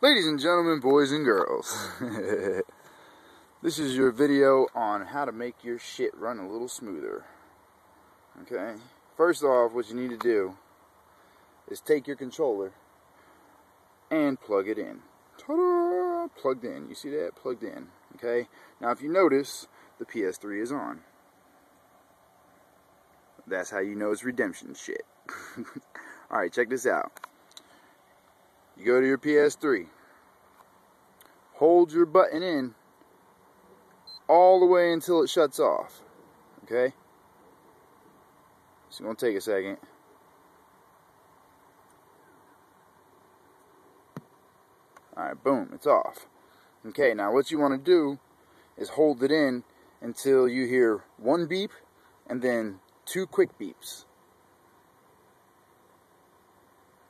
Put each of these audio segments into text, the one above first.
Ladies and gentlemen, boys and girls, this is your video on how to make your shit run a little smoother. Okay, first off, what you need to do is take your controller and plug it in. Ta-da! Plugged in. You see that? Plugged in. Okay, now if you notice, the PS3 is on. That's how you know it's redemption shit. Alright, check this out. You go to your PS3, hold your button in all the way until it shuts off, okay? It's going to take a second. Alright, boom, it's off. Okay, now what you want to do is hold it in until you hear one beep and then two quick beeps.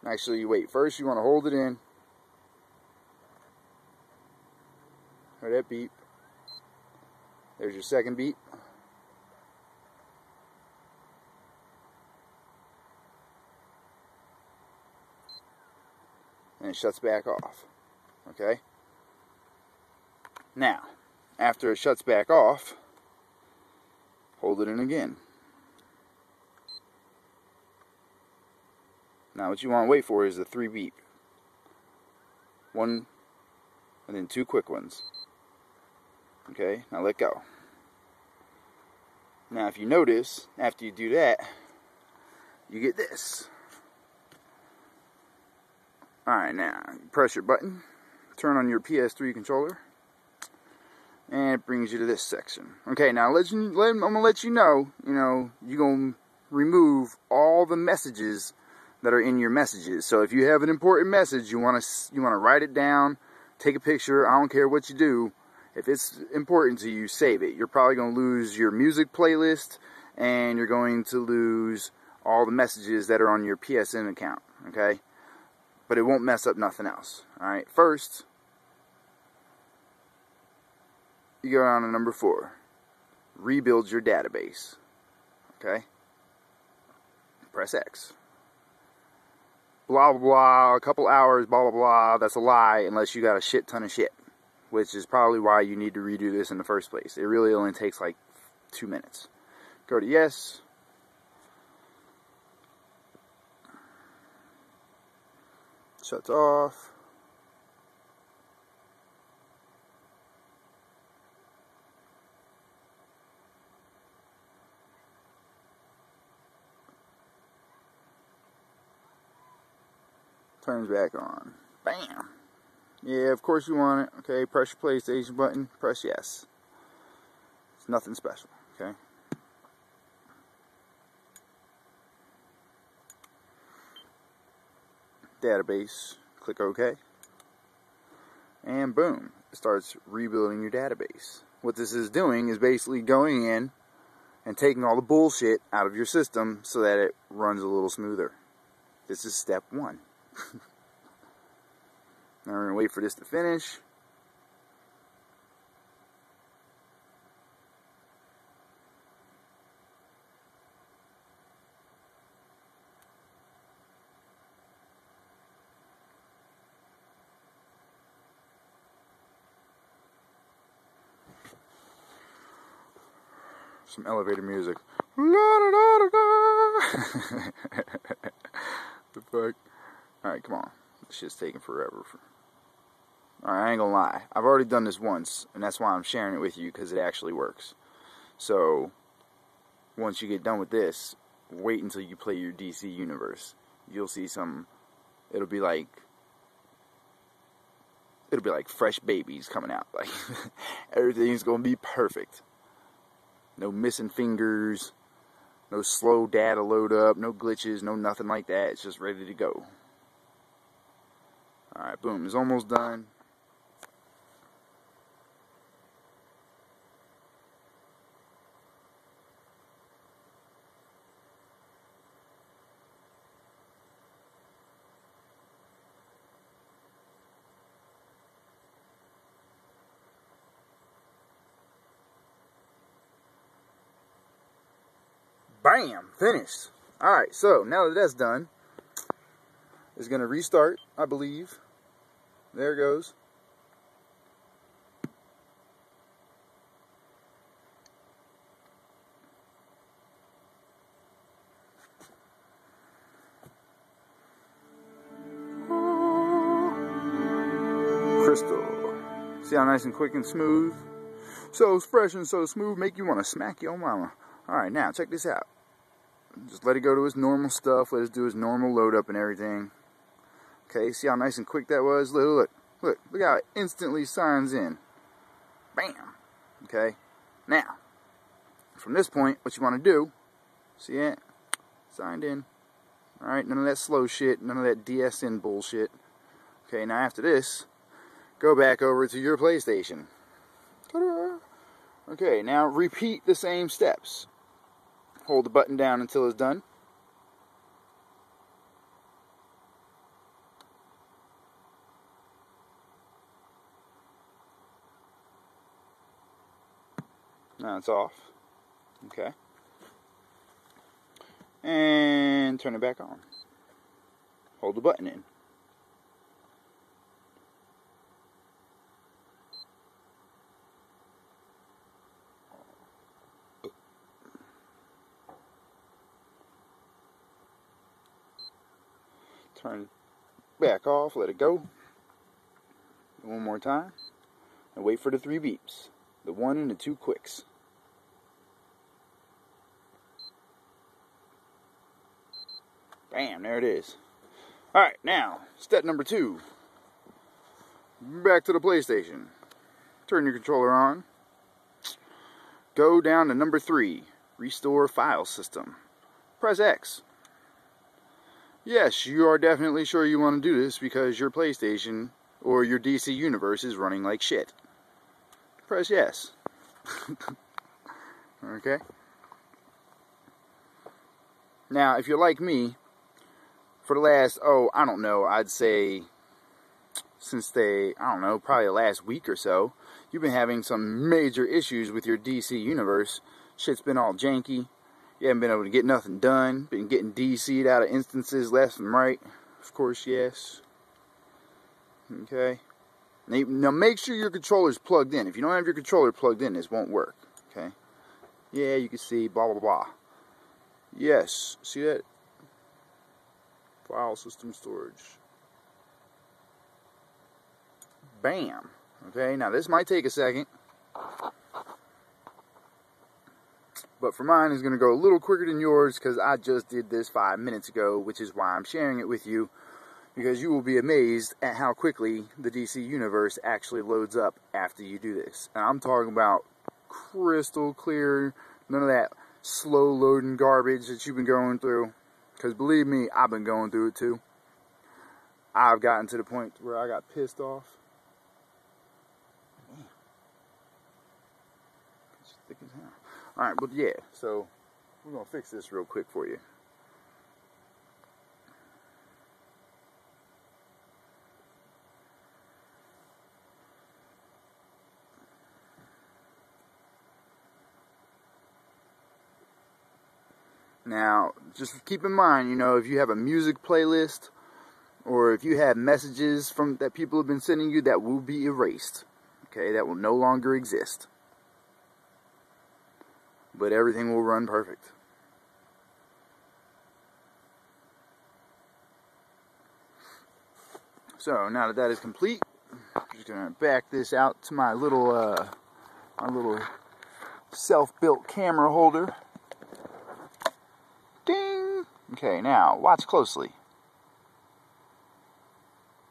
Actually, you wait. First, you want to hold it in. Hear that beep. There's your second beep. And it shuts back off. Okay? Now, after it shuts back off, hold it in again. Now what you want to wait for is the three beep. One, and then two quick ones. Okay, now let go. Now if you notice, after you do that, you get this. Alright, now press your button, turn on your PS3 controller, and it brings you to this section. Okay, now I'm going to let you know, you're going to remove all the messages that are in your messages. So if you have an important message, you want to write it down, take a picture. I don't care what you do. If it's important to you, save it. You're probably going to lose your music playlist, and you're going to lose all the messages that are on your PSN account. Okay, but it won't mess up nothing else. All right. First, you go down to number 4. Rebuild your database. Okay. Press X. Blah, blah, blah, a couple hours, blah, blah, blah. That's a lie unless you got a shit ton of shit, which is probably why you need to redo this in the first place. It really only takes like 2 minutes. Go to yes. Shuts off. Turns back on. Bam! Yeah, of course you want it. Okay, press your PlayStation button. Press yes. It's nothing special. Okay. Database. Click OK. And boom. It starts rebuilding your database. What this is doing is basically going in and taking all the bullshit out of your system so that it runs a little smoother. This is step 1. Now we're going to wait for this to finish. Some elevator music. La da da da da. The fuck? Alright, come on. This shit's taking forever. Alright, I ain't gonna lie. I've already done this once, and that's why I'm sharing it with you, because it actually works. So, once you get done with this, wait until you play your DC Universe. You'll see some, it'll be like fresh babies coming out. Like, everything's gonna be perfect. No missing fingers, no slow data load up, no glitches, no nothing like that. It's just ready to go. Alright, boom, it's almost done. Bam! Finished. Alright, so now that that's done, it's going to restart, I believe. There it goes. Crystal. See how nice and quick and smooth? So fresh and so smooth, make you want to smack your mama. Alright, now check this out. Just let it go to its normal stuff. Let it do its normal load up and everything. Okay, see how nice and quick that was? Look how it instantly signs in. Bam! Okay, now, from this point, what you want to do, see it? Signed in. Alright, none of that slow shit, none of that DSN bullshit. Okay, now after this, go back over to your PlayStation. Ta-da! Okay, now repeat the same steps. Hold the button down until it's done. Now it's off. Okay. And turn it back on. Hold the button in. Turn back off, let it go. One more time. And wait for the 3 beeps. The 1 and the 2 quicks. Bam, there it is. Alright, now, step number 2. Back to the PlayStation. Turn your controller on. Go down to number 3. Restore file system. Press X. Yes, you are definitely sure you want to do this because your PlayStation or your DC Universe is running like shit. Press yes. Okay. Now, if you're like me, for the last, I don't know, I'd say since probably the last week or so, you've been having some major issues with your DC Universe. Shit's been all janky. You haven't been able to get nothing done. Been getting DC'd out of instances left and right. Of course, yes. Okay. Now make sure your controller's plugged in. If you don't have your controller plugged in, this won't work. Okay. Yeah, you can see blah blah blah. Yes. See that? File system storage. Bam. Okay. Now this might take a second. But for mine, it's going to go a little quicker than yours because I just did this 5 minutes ago, which is why I'm sharing it with you, because you will be amazed at how quickly the DC Universe actually loads up after you do this. And I'm talking about crystal clear, none of that slow loading garbage that you've been going through, because believe me, I've been going through it too. I've gotten to the point where I got pissed off. It's thick as hell. Alright, but yeah, so we're going to fix this real quick for you. Now, just keep in mind, you know, if you have a music playlist or if you have messages that people have been sending you, that will be erased. Okay, that will no longer exist. But everything will run perfect. So now that is complete, I'm just gonna back this out to my little self-built camera holder. Ding! Okay, now watch closely.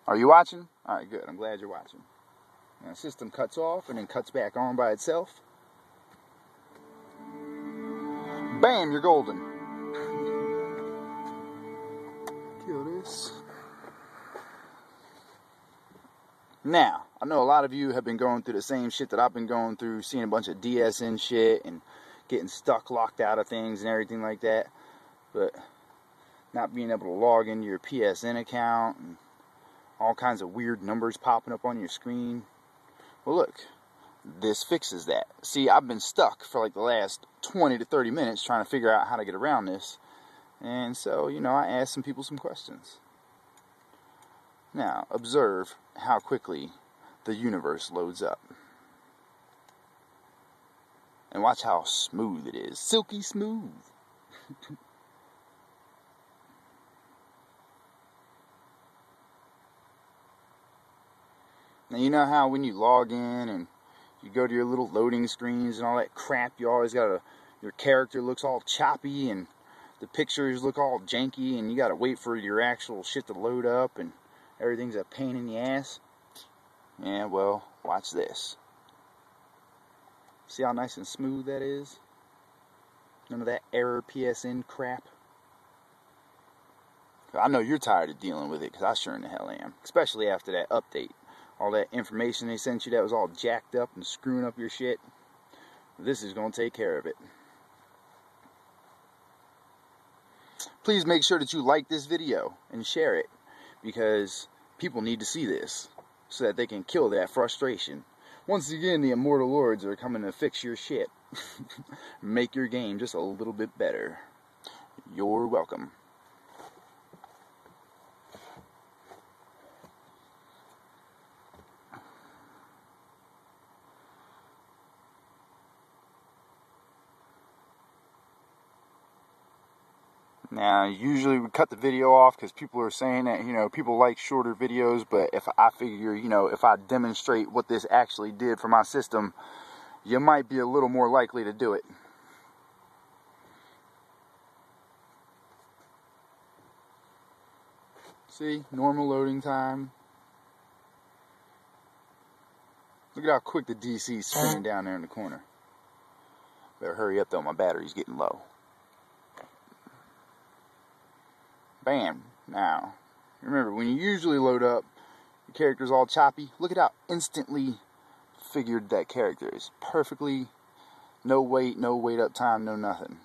Are you watching? All right, good. I'm glad you're watching. Now, the system cuts off and then cuts back on by itself. Bam, you're golden. Kill this. Now, I know a lot of you have been going through the same shit that I've been going through, seeing a bunch of DSN shit and getting stuck, locked out of things and everything like that. But not being able to log into your PSN account and all kinds of weird numbers popping up on your screen. Well, look. This fixes that. See, I've been stuck for like the last 20 to 30 minutes trying to figure out how to get around this. And so, you know, I asked some people some questions. Now, observe how quickly the universe loads up. And watch how smooth it is. Silky smooth. Now, you know how when you log in and you go to your little loading screens and all that crap, you always got your character looks all choppy and the pictures look all janky and you got to wait for your actual shit to load up and everything's a pain in the ass? Yeah, well, watch this. See how nice and smooth that is? None of that error PSN crap. I know you're tired of dealing with it, because I sure in the hell am. Especially after that update. All that information they sent you that was all jacked up and screwing up your shit. This is going to take care of it. Please make sure that you like this video and share it, because people need to see this so that they can kill that frustration. Once again, the Immortal Lords are coming to fix your shit. Make your game just a little bit better. You're welcome. Now, usually we cut the video off because people are saying that, you know, people like shorter videos, but if I figure, you know, if I demonstrate what this actually did for my system, you might be a little more likely to do it. See, normal loading time. Look at how quick the DC's spinning down there in the corner. Better hurry up though, my battery's getting low. Bam. Now, remember, when you usually load up, your character's all choppy. Look at how instantly figured that character is. Perfectly, no wait up time, no nothing.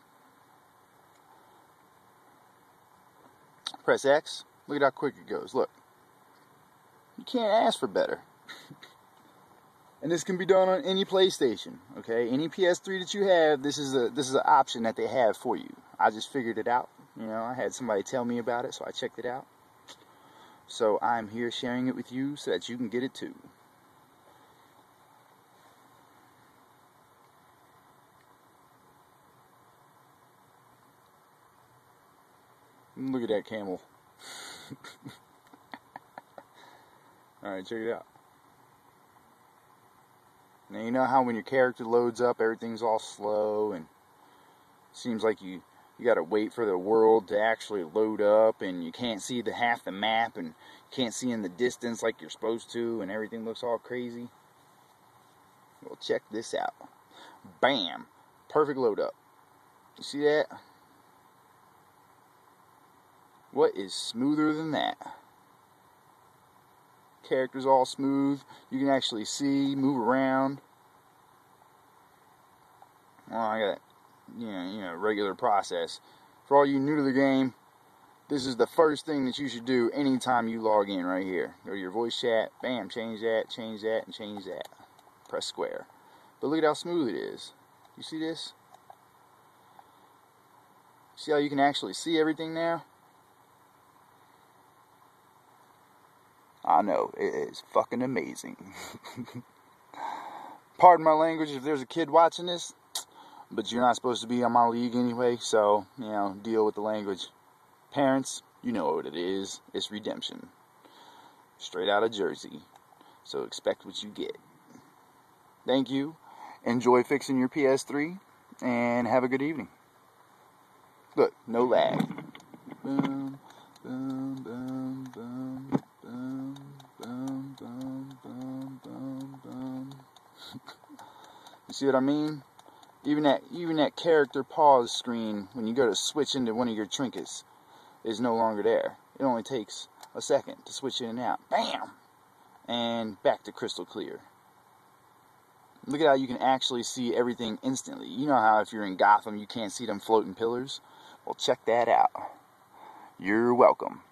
Press X. Look at how quick it goes. Look. You can't ask for better. And this can be done on any PlayStation, okay? Any PS3 that you have, this is an option that they have for you. I just figured it out. You know, I had somebody tell me about it, so I checked it out. So I'm here sharing it with you so that you can get it too. Look at that camel. Alright, check it out. Now, you know how when your character loads up, everything's all slow and seems like you got to wait for the world to actually load up, and you can't see half the map, and you can't see in the distance like you're supposed to, and everything looks all crazy? Well, check this out. Bam! Perfect load up. You see that? What is smoother than that? Character's all smooth. You can actually see, move around. Well, I got you know, regular process. For all you new to the game, this is the first thing that you should do anytime you log in right here. Go to your voice chat, bam, change that, and change that. Press square. But look at how smooth it is. You see this? See how you can actually see everything now? I know, it is fucking amazing. Pardon my language if there's a kid watching this, but you're not supposed to be on my league anyway, so, you know, deal with the language. Parents, you know what it is. It's redemption. Straight out of Jersey. So expect what you get. Thank you. Enjoy fixing your PS3, and have a good evening. Look, no lag. Boom, boom, boom, boom, boom, boom, boom, boom, boom, boom. You see what I mean? Even that character pause screen when you go to switch into one of your trinkets is no longer there. It only takes a second to switch in and out. Bam! And back to crystal clear. Look at how you can actually see everything instantly. You know how if you're in Gotham you can't see them floating pillars? Well, check that out. You're welcome.